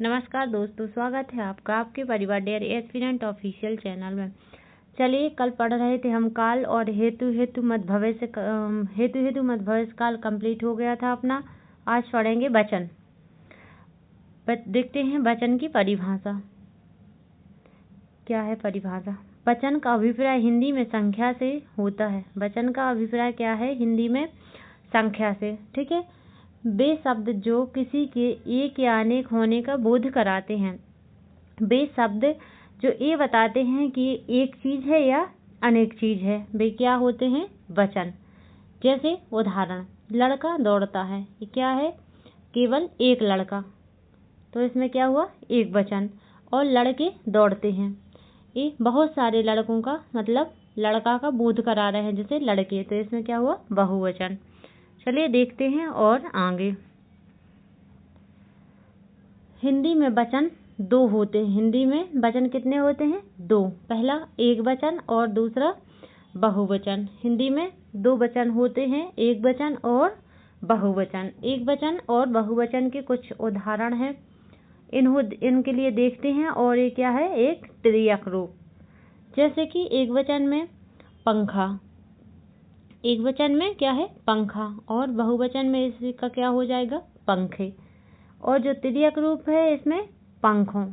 नमस्कार दोस्तों, स्वागत है आपका आपके परिवार डेयर एस्पिरेंट ऑफिशियल चैनल में। चलिए, कल पढ़ रहे थे हम काल और हेतु मत भविष्य काल कंप्लीट हो गया था अपना। आज पढ़ेंगे वचन। देखते हैं वचन की परिभाषा क्या है। परिभाषा: वचन का अभिप्राय हिंदी में संख्या से होता है। वचन का अभिप्राय क्या है? हिंदी में संख्या से। ठीक है। वे शब्द जो किसी के एक या अनेक होने का बोध कराते हैं। वे शब्द जो ये बताते हैं कि एक चीज है या अनेक चीज है, वे क्या होते हैं? वचन। जैसे उदाहरण, लड़का दौड़ता है, ये क्या है? केवल एक लड़का, तो इसमें क्या हुआ? एक वचन। और लड़के दौड़ते हैं, ये बहुत सारे लड़कों का मतलब लड़का का बोध करा रहे हैं, जैसे लड़के, तो इसमें क्या हुआ? बहुवचन। चलिए देखते हैं और आगे। हिंदी में वचन दो होते हैं। हिंदी में वचन कितने होते हैं? दो। पहला एक वचन और दूसरा बहुवचन। हिंदी में दो वचन होते हैं, एक वचन और बहुवचन। एक वचन और बहुवचन के कुछ उदाहरण हैं, इनके लिए देखते हैं। और ये क्या है? एक त्रियक रूप। जैसे कि एक वचन में पंखा, एक वचन में क्या है? पंखा, और बहुवचन में इसका क्या हो जाएगा? पंखे। और जो त्रियक रूप है इसमें पंखों।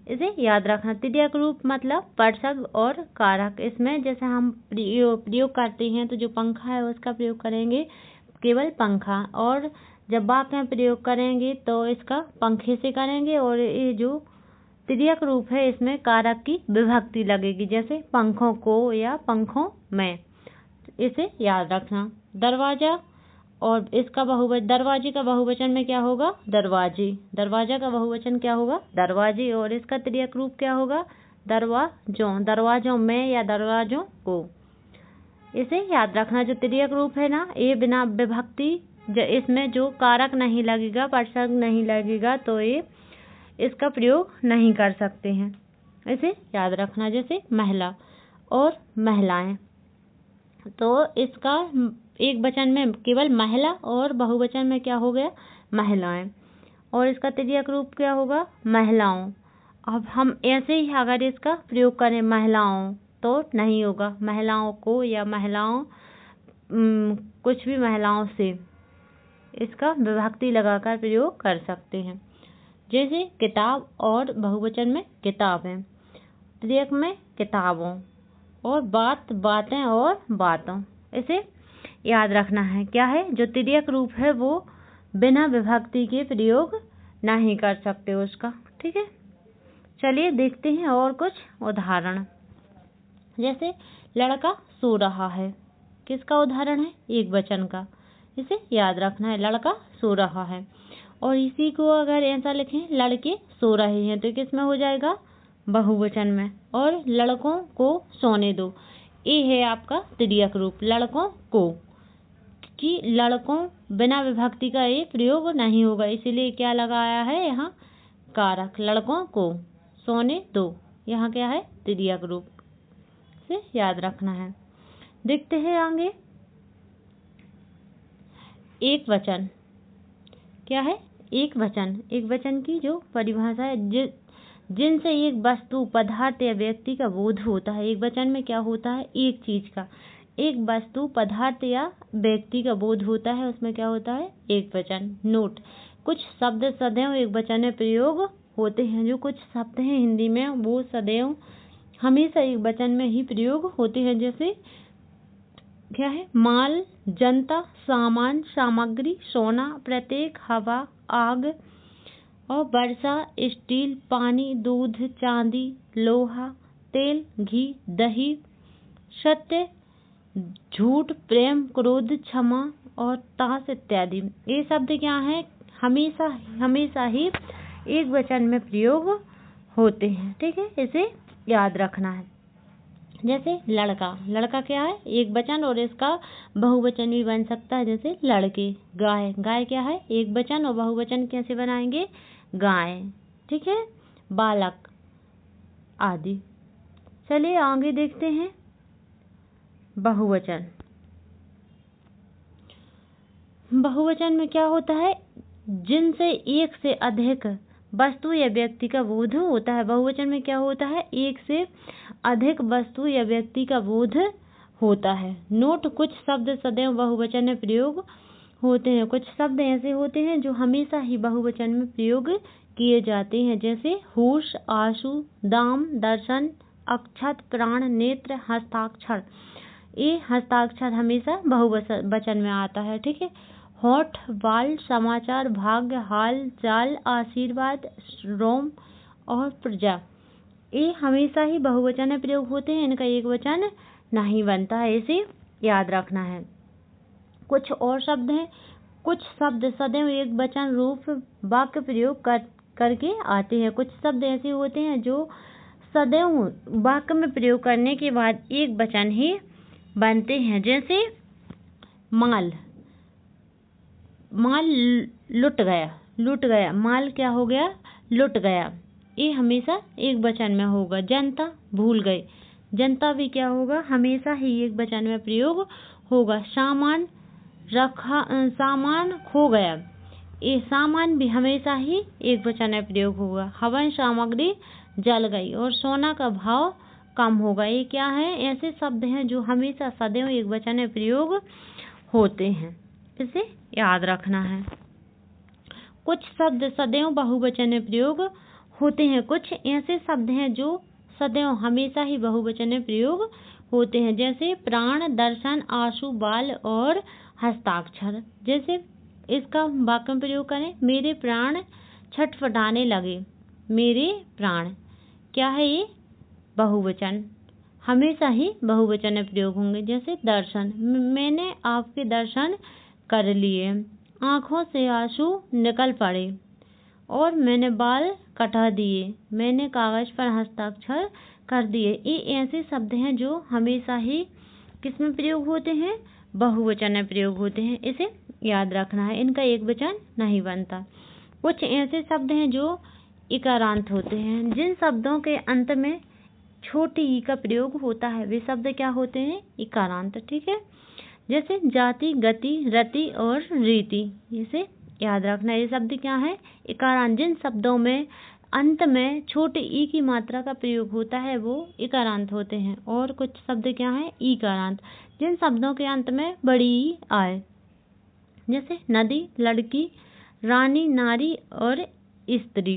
इसे याद रखना। त्रियक रूप मतलब पदशब्द और कारक। इसमें जैसे हम प्रयोग करते हैं, तो जो पंखा है उसका प्रयोग करेंगे केवल पंखा, और जब वाक्य में प्रयोग करेंगे तो इसका पंखे से करेंगे। और ये जो त्रियक रूप है इसमें कारक की विभक्ति लगेगी, जैसे पंखों को या पंखों में। इसे याद रखना। दरवाजा और इसका बहुवचन, दरवाजे का बहुवचन में क्या होगा? दरवाजे। दरवाजा का बहुवचन क्या होगा? दरवाजे। और इसका त्रियक रूप क्या होगा? दरवाजों। दरवाजों में या दरवाजों को। इसे याद रखना। जो त्रियक रूप है ना, ये बिना विभक्ति, इसमें जो कारक नहीं लगेगा, पदशब्द नहीं लगेगा, तो ये इसका प्रयोग नहीं कर सकते हैं। इसे याद रखना। जैसे महिला और महिलाएं, तो इसका एक वचन में केवल महिला और बहुवचन में क्या हो गया? महिलाएं। और इसका त्रियक रूप क्या होगा? महिलाओं। अब हम ऐसे ही अगर इसका प्रयोग करें महिलाओं, तो नहीं होगा। महिलाओं को या महिलाओं, कुछ भी महिलाओं से, इसका विभक्ति लगाकर प्रयोग कर सकते हैं। जैसे किताब और बहुवचन में किताबें, त्रियक में किताबों, और बात बातें और बातों। इसे याद रखना है। क्या है? जो त्रियक रूप है वो बिना विभक्ति के प्रयोग नहीं कर सकते उसका। ठीक है। चलिए देखते हैं और कुछ उदाहरण। जैसे लड़का सो रहा है, किसका उदाहरण है? एक वचन का। इसे याद रखना है, लड़का सो रहा है। और इसी को अगर ऐसा लिखें, लड़के सो रहे हैं, तो किस में हो जाएगा? बहुवचन में। और लड़कों को सोने दो, ये है आपका त्रियक रूप। लड़कों को, कि लड़कों बिना विभक्ति का ये प्रयोग नहीं होगा, इसीलिए क्या लगाया है यहाँ? कारक। लड़कों को सोने दो, यहाँ क्या है? त्रियक रूप। से याद रखना है। देखते हैं आगे। एक वचन क्या है? एक वचन। एक वचन की जो परिभाषा है, जिनसे एक वस्तु, पदार्थ या व्यक्ति का बोध होता है। एक वचन में क्या होता है? एक चीज का, एक वस्तु, पदार्थ या व्यक्ति का बोध होता है, उसमें क्या होता है? एक वचन। नोट: कुछ शब्द सदैव एक वचन में प्रयोग होते हैं। जो कुछ शब्द हैं हिंदी में, वो सदैव हमेशा एक वचन में ही प्रयोग होते हैं। जैसे क्या है? माल, जनता, सामान, सामग्री, सोना, प्रत्येक, हवा, आग, और वर्षा, स्टील, पानी, दूध, चांदी, लोहा, तेल, घी, दही, सत्य, झूठ, प्रेम, क्रोध, क्षमा और ताश इत्यादि। ये शब्द क्या है? हमेशा ही एक वचन में प्रयोग होते हैं। ठीक है, इसे याद रखना है। जैसे लड़का, लड़का क्या है? एक वचन, और इसका बहुवचन भी बन सकता है, जैसे लड़के। गाय, गाय क्या है? एक वचन, और बहुवचन कैसे बनाएंगे? गाय। ठीक है। बालक आदि। चलिए आगे देखते हैं। बहुवचन। बहुवचन में क्या होता है? जिनसे एक से अधिक वस्तु या व्यक्ति का बोध होता है। बहुवचन में क्या होता है? एक से अधिक वस्तु या व्यक्ति का बोध होता है। नोट, कुछ शब्द सदैव बहुवचन में प्रयोग होते हैं। कुछ शब्द ऐसे होते हैं जो हमेशा ही बहुवचन में प्रयोग किए जाते हैं, जैसे होश, आंसू, दाम, दर्शन, अक्षत, प्राण, नेत्र, हस्ताक्षर। ये हस्ताक्षर हमेशा बहुवचन में आता है। ठीक है। होठ, बाल, समाचार, भाग्य, हाल चाल, आशीर्वाद, रोम और प्रजा, ये हमेशा ही बहुवचन में प्रयोग होते हैं। इनका एक वचन नहीं बनता है, इसे याद रखना है। कुछ और शब्द हैं, कुछ शब्द सदैव एक वचन रूप वाक्य प्रयोग करके आते हैं। कुछ शब्द ऐसे होते हैं जो सदैव वाक्य में प्रयोग करने के बाद एक वचन ही बनते हैं, जैसे माल, माल लुट गया, माल क्या हो गया? लुट गया। ये हमेशा एक वचन में होगा। जनता, भूल गए, जनता भी क्या होगा? हमेशा ही एक वचन में प्रयोग होगा। सामान सामान खो गया, ये सामान भी हमेशा ही एक वचन में प्रयोग होगा। हवन सामग्री जल गई और सोना का भाव कम होगा। ये क्या है? ऐसे शब्द हैं जो हमेशा सदैव एक वचन में प्रयोग होते हैं, इसे याद रखना है। कुछ शब्द सदैव बहुवचन में प्रयोग होते हैं। कुछ ऐसे शब्द हैं जो सदैव हमेशा ही बहुवचन में प्रयोग होते हैं, जैसे प्राण, दर्शन, आंसू, बाल और हस्ताक्षर। जैसे इसका वाक्य में प्रयोग करें, मेरे प्राण छटपटाने लगे। मेरे प्राण क्या है? ये बहुवचन, हमेशा ही बहुवचन में प्रयोग होंगे। जैसे दर्शन, मैंने आपके दर्शन कर लिए। आंखों से आंसू निकल पड़े और मैंने बाल कटा दिए। मैंने कागज पर हस्ताक्षर कर दिए। ये ऐसे शब्द हैं जो हमेशा ही किस में प्रयोग होते हैं? बहुवचन में प्रयोग होते हैं, इसे याद रखना है। इनका एक वचन नहीं बनता। कुछ ऐसे शब्द हैं जो इकारांत होते हैं। जिन शब्दों के अंत में छोटी ई का प्रयोग होता है वे शब्द क्या होते हैं? इकारांत। ठीक है। जैसे जाति, गति, रति और रीति, इसे याद रखना। ये शब्द क्या है? इकारांत। जिन शब्दों में अंत में छोटे ई की मात्रा का प्रयोग होता है वो इकारांत होते हैं। और कुछ शब्द क्या है? ईकारांत। जिन शब्दों के अंत में बड़ी ई आए, जैसे नदी, लड़की, रानी, नारी और स्त्री,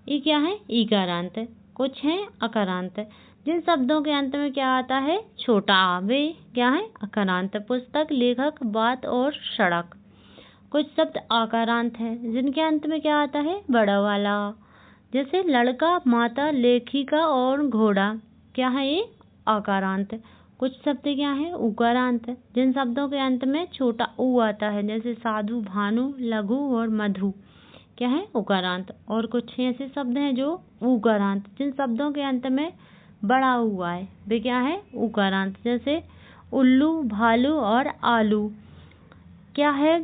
ये क्या है? ईकारांत। कुछ हैं अकारांत। जिन शब्दों के अंत में क्या आता है? छोटा आ, वे क्या है? अकारांत। पुस्तक, लेखक, बात और सड़क। कुछ शब्द आकारांत हैं जिनके अंत में क्या आता है? बड़ा वाला, जैसे लड़का, माता, लेखिका और घोड़ा, क्या है? ये आकारांत। कुछ शब्द क्या है? उकारांत। जिन शब्दों के अंत में छोटा ऊ आता है, जैसे साधु, भानु, लघु और मधु, क्या है? उकारांत। और कुछ ऐसे शब्द हैं जो उकारांत। जिन शब्दों के अंत में बड़ा ऊ आए वे क्या है? उकारांत। जैसे उल्लू, भालू और आलू, क्या है?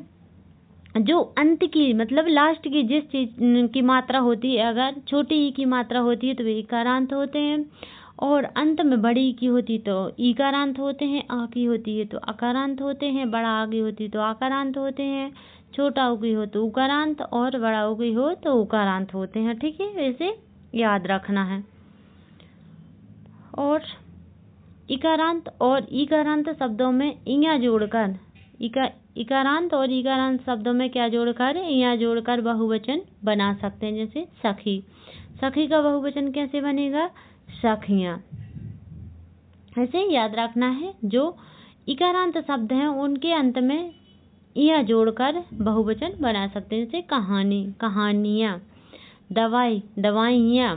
जो अंत की मतलब लास्ट की जिस चीज की मात्रा होती है, अगर छोटी ई की मात्रा होती है तो वे इकारांत होते हैं, और अंत में बड़ी ई की होती तो ईकारांत होते हैं। आ की होती है तो अकारांत होते हैं। बड़ा आ की होती तो आकारांत होते हैं। छोटा ऊ की हो तो उकारांत और बड़ा ऊ की हो तो उकारांत होते हैं। ठीक है, इसे याद रखना है। और इकारांत और ईकारांत शब्दों में इया जोड़कर इकारांत और ईकारांत शब्दों में क्या जोड़कर? इया जोड़कर बहुवचन बना सकते हैं। जैसे सखी, सखी का बहुवचन कैसे बनेगा? सखियां। ऐसे याद रखना है। जो इकारांत शब्द हैं उनके अंत में इया जोड़कर बहुवचन बना सकते हैं। जैसे कहानी, कहानियां, दवाई, दवाइयां,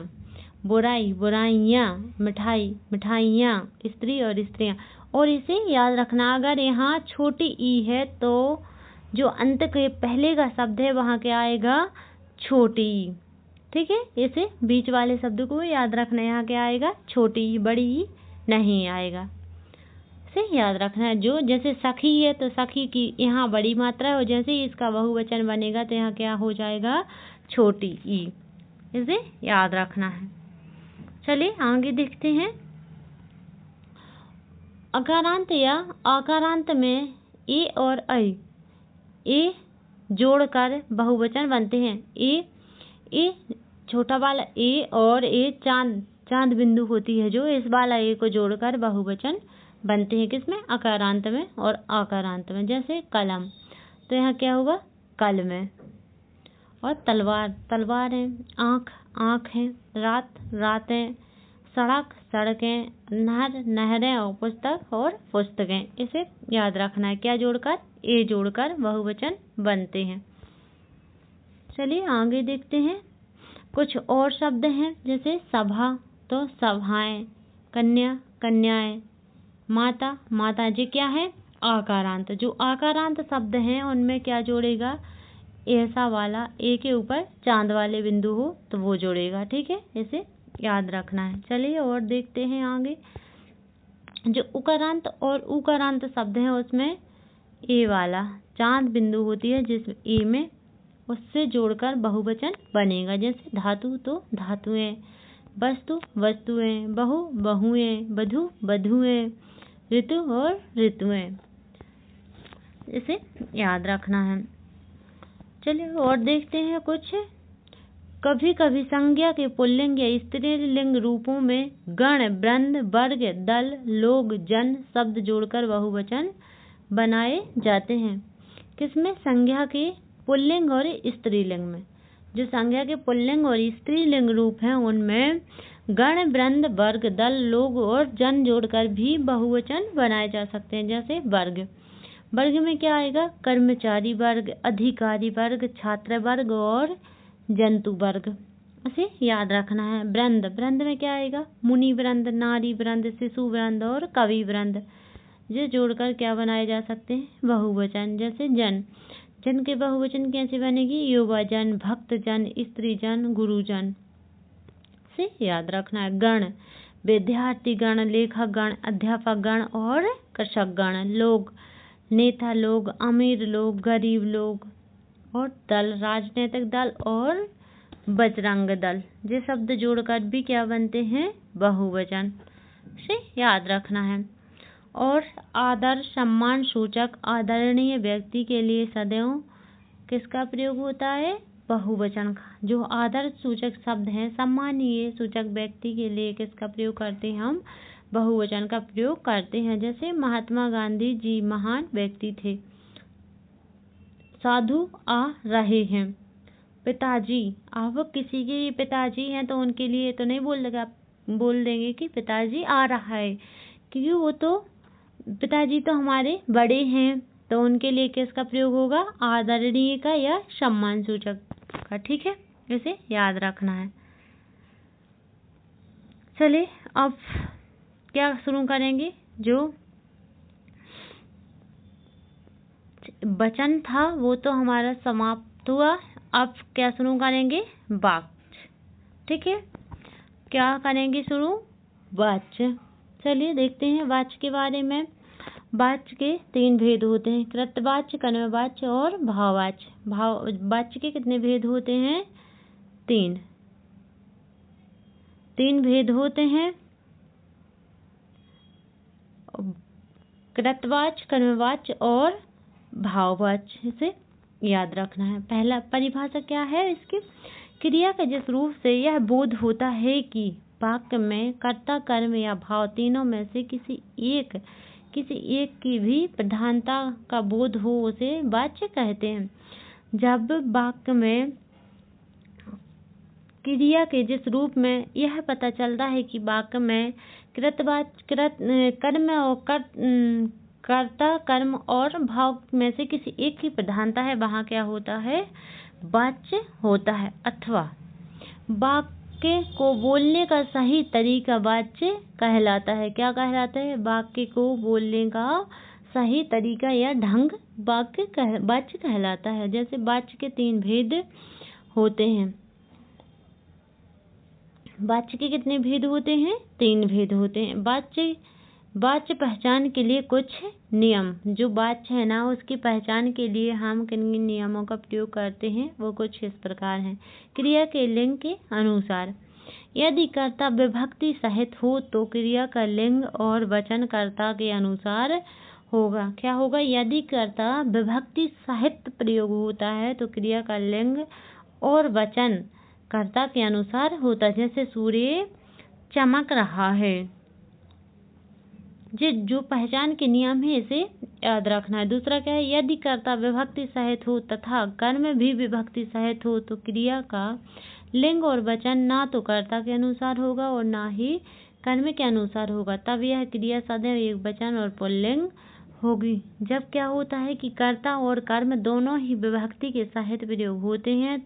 बुराई, बुराइयां, मिठाई, मिठाइयां, स्त्री और स्त्रियां। और इसे याद रखना, अगर यहाँ छोटी ई है तो जो अंत के पहले का शब्द है वहाँ क्या आएगा? छोटी ई। ठीक है, इसे बीच वाले शब्द को याद रखना। यहाँ क्या आएगा? छोटी ई, बड़ी ई नहीं आएगा। इसे याद रखना है। जो जैसे सखी है तो सखी की यहाँ बड़ी मात्रा है, और जैसे ही इसका बहुवचन बनेगा तो यहाँ क्या हो जाएगा? छोटी ई। इसे याद रखना है। चलिए आगे देखते हैं। अकारांत या आकारांत में ए और ए जोड़कर बहुवचन बनते हैं। ए छोटा वाला ए और ए चांद बिंदु होती है जो, इस वाला ए को जोड़कर बहुवचन बनते हैं। किसमें? अकारांत में और आकारांत में। जैसे कलम, तो यहाँ क्या होगा? कल में। और तलवार, तलवार है। आँख, आँख है। रात, रातें। सड़क, सड़कें। नहर, नहरें। और पुस्तक और पुस्तकें। इसे याद रखना है। क्या जोड़कर? ए जोड़कर बहुवचन बनते हैं। चलिए आगे देखते हैं। कुछ और शब्द हैं, जैसे सभा, तो सभाएं। कन्या, कन्याएं। माता, माता जी क्या है? आकारांत। जो आकारांत शब्द हैं उनमें क्या जोड़ेगा? ऐसा वाला ए के ऊपर चांद वाले बिंदु हो तो वो जोड़ेगा। ठीक है, इसे याद रखना है। चलिए और देखते हैं आगे। जो उकारांत और उकारांत शब्द हैं उसमें ए वाला चांद बिंदु होती है जिस ए में, उससे जोड़कर बहुवचन बनेगा। जैसे धातु, तो धातुएं। वस्तु, वस्तुएं। बहु, बहुएं। वधु, वधुएं। ऋतु और ऋतुएं। इसे याद रखना है। चलिए और देखते हैं कुछ। कभी कभी संज्ञा के पुल्लिंग या स्त्रीलिंग रूपों में गण, वृंद, वर्ग, दल, लोग, जन शब्द जोड़कर बहुवचन बनाए जाते हैं। किसमें? संज्ञा के पुल्लिंग और स्त्रीलिंग में। जो संज्ञा के पुल्लिंग और स्त्रीलिंग रूप हैं उनमें गण, वृंद, वर्ग, दल, लोग और जन जोड़कर भी बहुवचन बनाए जा सकते हैं। जैसे वर्ग, वर्ग में क्या आएगा? कर्मचारी वर्ग, अधिकारी वर्ग, छात्र वर्ग और जंतु वर्ग। इसे याद रखना है। वृंद, वृंद में क्या आएगा? मुनि वृंद, नारी वृंद, शिशु वृंद और कवि वृंद। ये जोड़कर क्या बनाए जा सकते हैं? बहुवचन। जैसे जन, जन के बहुवचन कैसे बनेगी? युवा जन, भक्त जन, स्त्री जन, गुरुजन। से याद रखना है। गण, विद्यार्थी गण, लेखक गण, अध्यापक गण और कृषक गण। लोग, नेता लोग, अमीर लोग, गरीब लोग। और दल, राजनीतिक दल और बजरंग दल। ये शब्द जोड़कर भी क्या बनते हैं? बहुवचन। से याद रखना है। और आदर, सम्मान सूचक, आदरणीय व्यक्ति के लिए सदैव किसका प्रयोग होता है? बहुवचन का। जो आदर सूचक शब्द हैं, सम्मानीय सूचक व्यक्ति के लिए किसका प्रयोग करते हैं हम? बहुवचन का प्रयोग करते हैं। जैसे महात्मा गांधी जी महान व्यक्ति थे। साधु आ रहे हैं। पिताजी, अब किसी के पिताजी हैं तो उनके लिए तो नहीं बोल देंगे कि पिताजी आ रहा है, क्योंकि वो तो पिताजी तो हमारे बड़े हैं, तो उनके लिए किसका प्रयोग होगा? आदरणीय का या सम्मान सूचक का। ठीक है, इसे याद रखना है। चलिए अब क्या शुरू करेंगे? जो वचन था वो तो हमारा समाप्त हुआ। अब क्या शुरू करेंगे? वाक्य। ठीक है, क्या करेंगे शुरू? वाच्य। चलिए देखते हैं वाच्य के बारे में। वाच्य के 3 भेद होते हैं, कृतवाच्य, कन्मयवाच्य और भाववाच्य। वाच्य के कितने भेद होते हैं? 3 भेद होते हैं। कृतवाच्य, कन्मयवाच्य और भाववाच्य। इसे याद रखना है। पहला परिभाषा क्या है इसकी? क्रिया के जिस रूप से यह बोध होता है कि वाक्य में कर्ता, कर्म या भाव तीनों में से किसी एक की भी प्रधानता का बोध हो, उसे वाच्य कहते हैं। जब वाक्य में क्रिया के जिस रूप में यह पता चलता है कि वाक्य में कर्म और कर्ता, कर्म और भाव में से किसी एक की प्रधानता है, वहाँ क्या होता है? वाच्य होता है। अथवा वाक्य को बोलने का सही तरीका वाच्य कहलाता है। क्या कहलाता है? वाक्य को बोलने का सही तरीका या ढंग वाच्य कहलाता है। जैसे वाच्य के 3 भेद होते हैं। वाच्य के कितने भेद होते हैं? 3 भेद होते हैं। वाच्य पहचान के लिए कुछ नियम, जो वाच्य है ना उसकी पहचान के लिए हम किन नियमों का प्रयोग करते हैं वो कुछ इस प्रकार हैं। क्रिया के लिंग के अनुसार, यदि कर्ता विभक्ति सहित हो तो क्रिया का लिंग और वचन कर्ता के अनुसार होगा। क्या होगा? यदि कर्ता विभक्ति सहित प्रयोग होता है तो क्रिया का लिंग और वचन कर्ता के अनुसार होता है, जैसे सूर्य चमक रहा है। जो पहचान के नियम है इसे याद रखना है। दूसरा क्या है, यदि कर्ता विभक्ति सहित हो तथा कर्म भी विभक्ति सहित हो तो क्रिया का लिंग और वचन ना तो कर्ता के अनुसार होगा और ना ही कर्म के अनुसार होगा, तब यह क्रिया सदैव एक वचन और पुल्लिंग होगी। जब क्या होता है कि कर्ता और कर्म दोनों ही विभक्ति के सहित प्रयोग होते हैं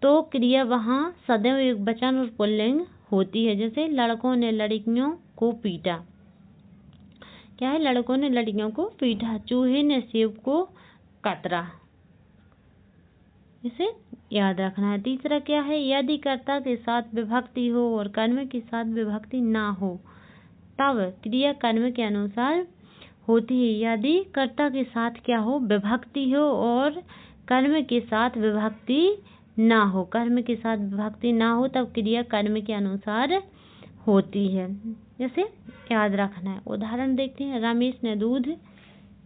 तो क्रिया वहाँ सदैव एक वचन और पुल्लिंग होती है। जैसे लड़कों ने लड़कियों को पीटा, क्या है, लड़कों ने लड़कियों को पीटा। चूहे ने सेब को कतरा, इसे याद रखना है। तीसरा क्या है, यदि कर्ता के साथ विभक्ति हो और कर्म के साथ विभक्ति ना हो तब क्रिया कर्म के अनुसार होती है। यदि कर्ता के साथ क्या हो, विभक्ति हो और कर्म के साथ विभक्ति ना हो, कर्म के साथ विभक्ति ना हो तब क्रिया कर्म के अनुसार होती है। जैसे याद रखना है। उदाहरण देखते हैं। रमेश ने दूध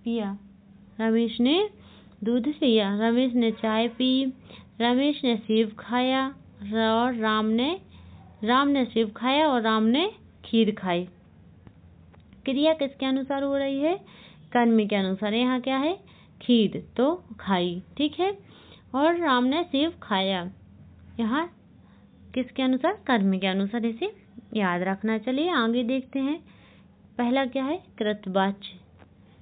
पिया, रमेश ने दूध पिया। रमेश ने चाय पी, रमेश ने सेब खाया और राम ने सेब खाया और राम ने खीर खाई। क्रिया किसके अनुसार हो रही है, कर्म के अनुसार। यहाँ क्या है, खीर तो खाई, ठीक है, और राम ने सेब खाया, यहाँ किसके अनुसार, कर्म के अनुसार। इसे याद रखना। चलिए आगे देखते हैं। पहला क्या है, कृतवाच्य।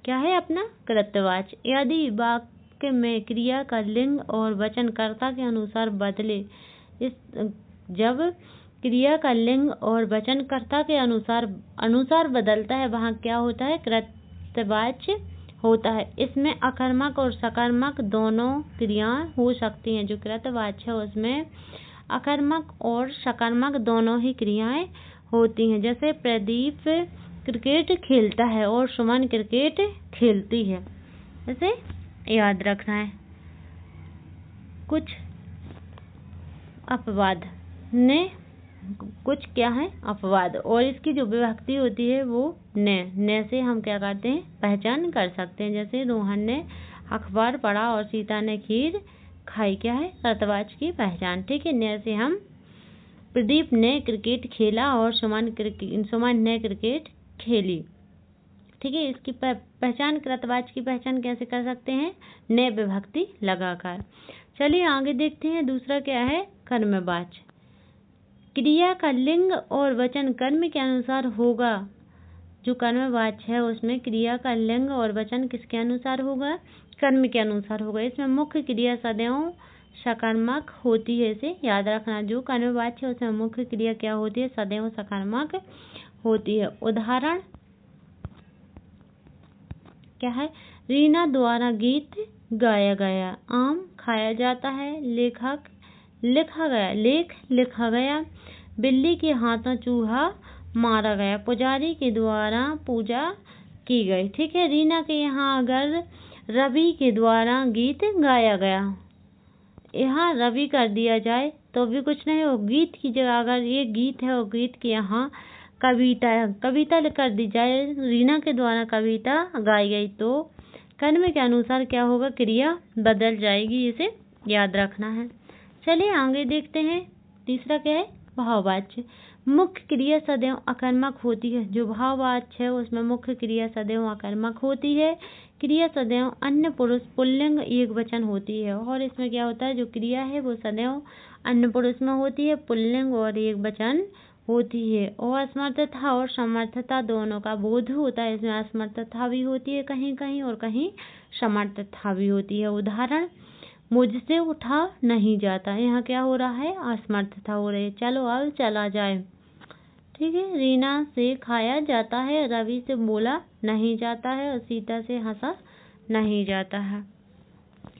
क्या है अपना, कृतवाच्य। यदि वाक्य में क्रिया का लिंग और वचन कर्ता के अनुसार बदले, जब क्रिया का लिंग और वचन कर्ता के अनुसार बदलता है वहाँ क्या होता है, कृतवाच्य होता है। इसमें अकर्मक और सकर्मक दोनों क्रियाएं हो सकती हैं। जो कृतवाच्य है उसमें अकर्मक और सकर्मक दोनों ही क्रियाएं होती हैं। जैसे प्रदीप क्रिकेट खेलता है और सुमन क्रिकेट खेलती है, इसे याद रखना है। कुछ अपवाद ने, कुछ क्या है, अपवाद, और इसकी जो विभक्ति होती है वो ने से हम क्या करते हैं, पहचान कर सकते हैं। जैसे रोहन ने अखबार पढ़ा और सीता ने खीर खाई, क्या है, कृतवाच्य की पहचान, ठीक है। ने से हम प्रदीप ने क्रिकेट खेला और सुमन ने क्रिकेट खेली, ठीक है। इसकी पहचान, कृतवाच्य की पहचान कैसे कर सकते हैं, ने विभक्ति लगाकर। चलिए आगे देखते हैं। दूसरा क्या है, कर्मवाच्य। क्रिया का लिंग और वचन कर्म के अनुसार होगा। जो कर्मवाच्य है उसमें क्रिया का लिंग और वचन किसके अनुसार होगा, कर्म के अनुसार होगा। इसमें मुख्य क्रिया सदैव सकर्मक होती है, इसे याद रखना। जो कर्मवाच्य है उसमें मुख्य क्रिया क्या होती है, सदैव सकर्मक होती है। उदाहरण क्या है, रीना द्वारा गीत गाया गया, आम खाया जाता है, लेख लिखा गया, बिल्ली के हाथों चूहा मारा गया, पुजारी के द्वारा पूजा की गई, ठीक है। रीना के यहाँ अगर रवि के द्वारा गीत गाया गया, यहाँ रवि कर दिया जाए तो भी कुछ नहीं हो। गीत की जगह अगर ये गीत है और गीत के यहाँ कविता कर दी जाए, रीना के द्वारा कविता गाई गई, तो कर्म के अनुसार क्या होगा, क्रिया बदल जाएगी, इसे याद रखना है। चलिए आगे देखते हैं। तीसरा क्या है, भाववाच्य। मुख्य क्रिया सदैव अकर्मक होती है। जो भाववाच्य है उसमें मुख्य क्रिया सदैव अकर्मक होती है। क्रिया सदैव अन्य पुरुष पुल्लिंग एक वचन होती है, और इसमें क्या होता है, जो क्रिया है वो सदैव अन्य पुरुष में होती है, पुल्लिंग और एक वचन होती है। और असमर्थता और समर्थता दोनों का बोध होता है। इसमें असमर्थता भी होती है कहीं कहीं और कहीं समर्थता भी होती है। उदाहरण, मुझसे उठा नहीं जाता, यहाँ क्या हो रहा है, असमर्थता हो रही है। चलो अब चला जाए, ठीक है। रीना से खाया जाता है, रवि से बोला नहीं जाता है और सीता से हंसा नहीं जाता है,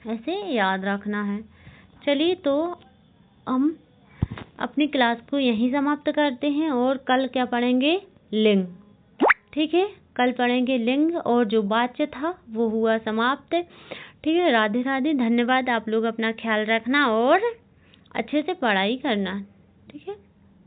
ऐसे याद रखना है। चलिए तो हम अपनी क्लास को यहीं समाप्त करते हैं और कल क्या पढ़ेंगे, लिंग, ठीक है। कल पढ़ेंगे लिंग और जो वाच्य था वो हुआ समाप्त, ठीक है। राधे राधे, धन्यवाद। आप लोग अपना ख्याल रखना और अच्छे से पढ़ाई करना, ठीक है।